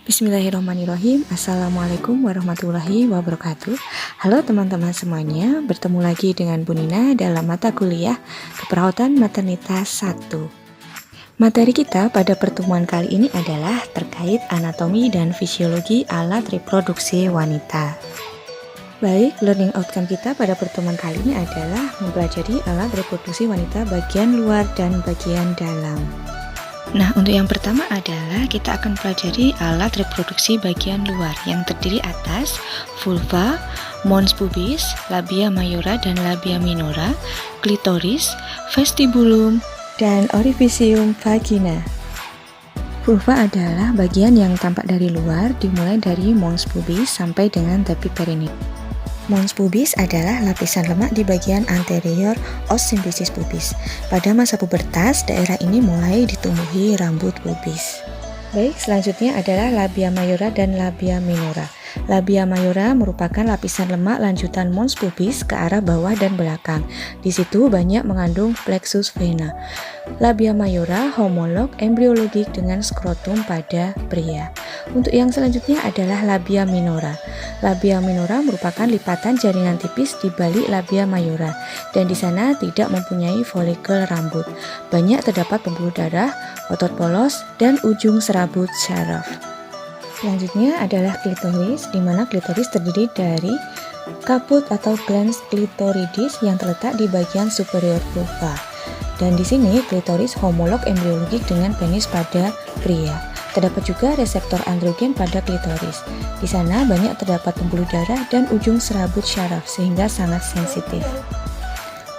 Bismillahirrahmanirrahim. Assalamualaikum warahmatullahi wabarakatuh. Halo teman-teman semuanya, bertemu lagi dengan Bu Nina dalam mata kuliah Keperawatan Maternitas 1. Materi kita pada pertemuan kali ini adalah terkait anatomi dan fisiologi alat reproduksi wanita. Baik, learning outcome kita pada pertemuan kali ini adalah mempelajari alat reproduksi wanita bagian luar dan bagian dalam. Nah, untuk yang pertama adalah kita akan pelajari alat reproduksi bagian luar yang terdiri atas vulva, mons pubis, labia mayora dan labia minora, klitoris, vestibulum, dan orifisium vagina. Vulva adalah bagian yang tampak dari luar, dimulai dari mons pubis sampai dengan tepi perineum. Mons pubis adalah lapisan lemak di bagian anterior os simplicis pubis. Pada masa pubertas, daerah ini mulai ditumbuhi rambut pubis. Baik, selanjutnya adalah labia mayora dan labia minora. Labia mayora merupakan lapisan lemak lanjutan mons pubis ke arah bawah dan belakang. Di situ banyak mengandung plexus vena. Labia mayora homolog embriologik dengan skrotum pada pria. Untuk yang selanjutnya adalah labia minora. Labia minora merupakan lipatan jaringan tipis di balik labia mayora dan di sana tidak mempunyai folikel rambut. Banyak terdapat pembuluh darah, otot polos, dan ujung serabut syaraf. Selanjutnya adalah klitoris, di mana klitoris terdiri dari kaput atau glans clitoridis yang terletak di bagian superior vulva. Dan di sini klitoris homolog embriologik dengan penis pada pria. Terdapat juga reseptor androgen pada klitoris. Di sana banyak terdapat pembuluh darah dan ujung serabut syaraf sehingga sangat sensitif.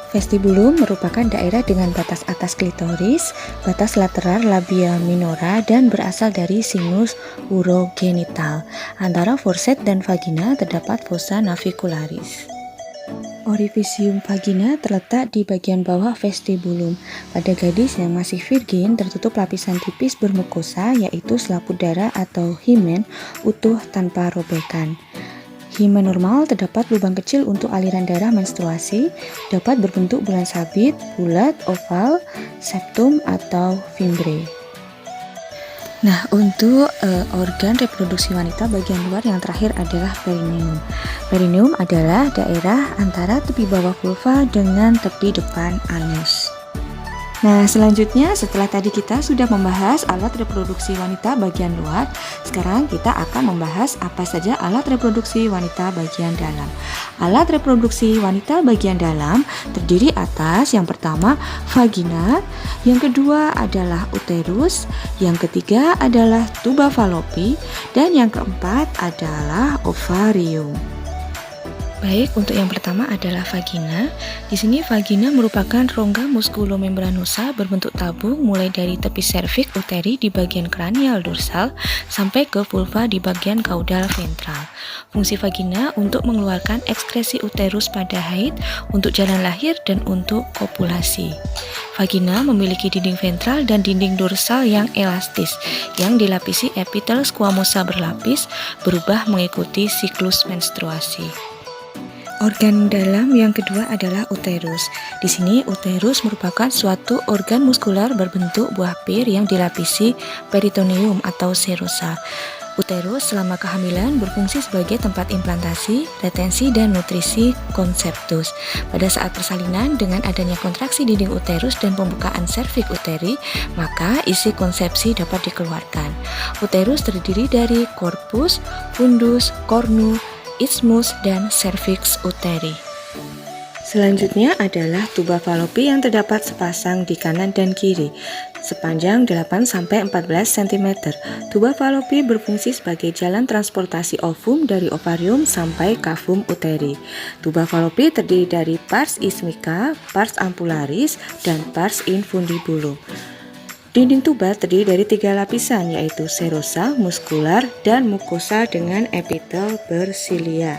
Vestibulum merupakan daerah dengan batas atas klitoris, batas lateral labia minora dan berasal dari sinus urogenital. Antara forset dan vagina terdapat fossa navicularis. Orifisium vagina terletak di bagian bawah vestibulum. Pada gadis yang masih virgin tertutup lapisan tipis bermukosa yaitu selaput darah atau himen utuh tanpa robekan. Himen normal terdapat lubang kecil untuk aliran darah menstruasi, dapat berbentuk bulan sabit, bulat, oval, septum atau fimbre. Nah, untuk organ reproduksi wanita bagian luar yang terakhir adalah perineum. Perineum adalah daerah antara tepi bawah vulva dengan tepi depan anus. Nah, selanjutnya setelah tadi kita sudah membahas alat reproduksi wanita bagian luar, sekarang kita akan membahas apa saja alat reproduksi wanita bagian dalam. Alat reproduksi wanita bagian dalam terdiri atas yang pertama vagina, yang kedua adalah uterus, yang ketiga adalah tuba falopi, dan yang keempat adalah ovarium. Baik, untuk yang pertama adalah vagina. Di sini vagina merupakan rongga muskulomembranosa berbentuk tabung mulai dari tepi serviks uteri di bagian kranial dorsal sampai ke vulva di bagian kaudal ventral. Fungsi vagina untuk mengeluarkan ekskresi uterus pada haid, untuk jalan lahir, dan untuk kopulasi. Vagina memiliki dinding ventral dan dinding dorsal yang elastis, yang dilapisi epitel squamosa berlapis, berubah mengikuti siklus menstruasi. Organ dalam yang kedua adalah uterus. Di sini uterus merupakan suatu organ muskular berbentuk buah pir yang dilapisi peritoneum atau serosa. Uterus selama kehamilan berfungsi sebagai tempat implantasi, retensi, dan nutrisi konseptus. Pada saat persalinan dengan adanya kontraksi dinding uterus dan pembukaan serviks uteri, maka isi konsepsi dapat dikeluarkan. Uterus terdiri dari korpus, fundus, kornu, isthmus, dan serviks uteri. Selanjutnya adalah tuba falopi yang terdapat sepasang di kanan dan kiri, sepanjang 8-14 cm. Tuba falopi berfungsi sebagai jalan transportasi ovum dari ovarium sampai kavum uteri. Tuba falopi terdiri dari pars isthmica, pars ampullaris, dan pars infundibulum. Dinding tuba terdiri dari 3 lapisan, yaitu serosa, muskular, dan mukosa dengan epitel bersilia.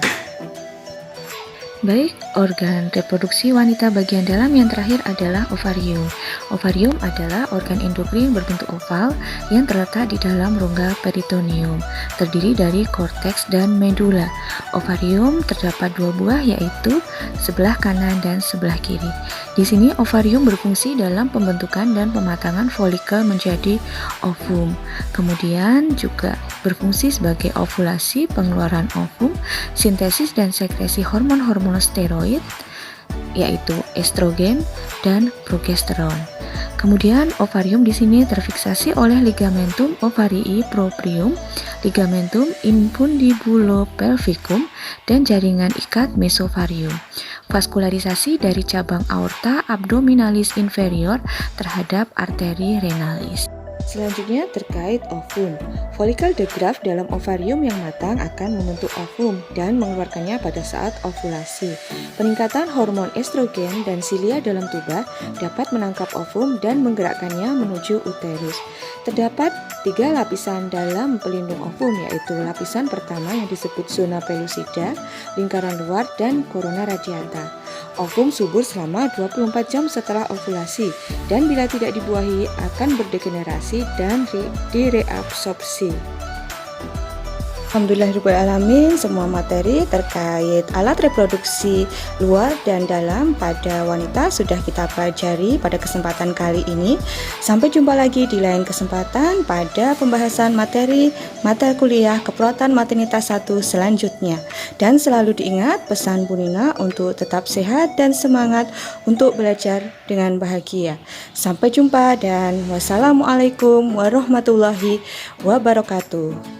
Baik, organ reproduksi wanita bagian dalam yang terakhir adalah ovarium. Ovarium adalah organ endokrin berbentuk oval yang terletak di dalam rongga peritoneum, terdiri dari korteks dan medula. Ovarium terdapat 2 buah, yaitu sebelah kanan dan sebelah kiri. Di sini ovarium berfungsi dalam pembentukan dan pematangan folikel menjadi ovum. Kemudian juga berfungsi sebagai ovulasi, pengeluaran ovum, sintesis dan sekresi hormon-hormon steroid, yaitu estrogen dan progesteron. Kemudian ovarium di sini terfiksasi oleh ligamentum ovarii proprium, ligamentum infundibulopelvicum, dan jaringan ikat mesovarium. Vaskularisasi dari cabang aorta abdominalis inferior terhadap arteri renalis. Selanjutnya terkait ovum. Folikel de Graaff dalam ovarium yang matang akan membentuk ovum dan mengeluarkannya pada saat ovulasi. Peningkatan hormon estrogen dan silia dalam tuba dapat menangkap ovum dan menggerakkannya menuju uterus. Terdapat 3 lapisan dalam pelindung ovum, yaitu lapisan pertama yang disebut zona pellucida, lingkaran luar, dan corona radiata. Ovum subur selama 24 jam setelah ovulasi dan bila tidak dibuahi akan berdegenerasi dan direabsorpsi. Alhamdulillahirrahmanirrahim, semua materi terkait alat reproduksi luar dan dalam pada wanita sudah kita pelajari pada kesempatan kali ini. Sampai jumpa lagi di lain kesempatan pada pembahasan materi mata kuliah keperawatan maternitas 1 selanjutnya. Dan selalu diingat pesan Bu Nina untuk tetap sehat dan semangat untuk belajar dengan bahagia. Sampai jumpa dan wassalamualaikum warahmatullahi wabarakatuh.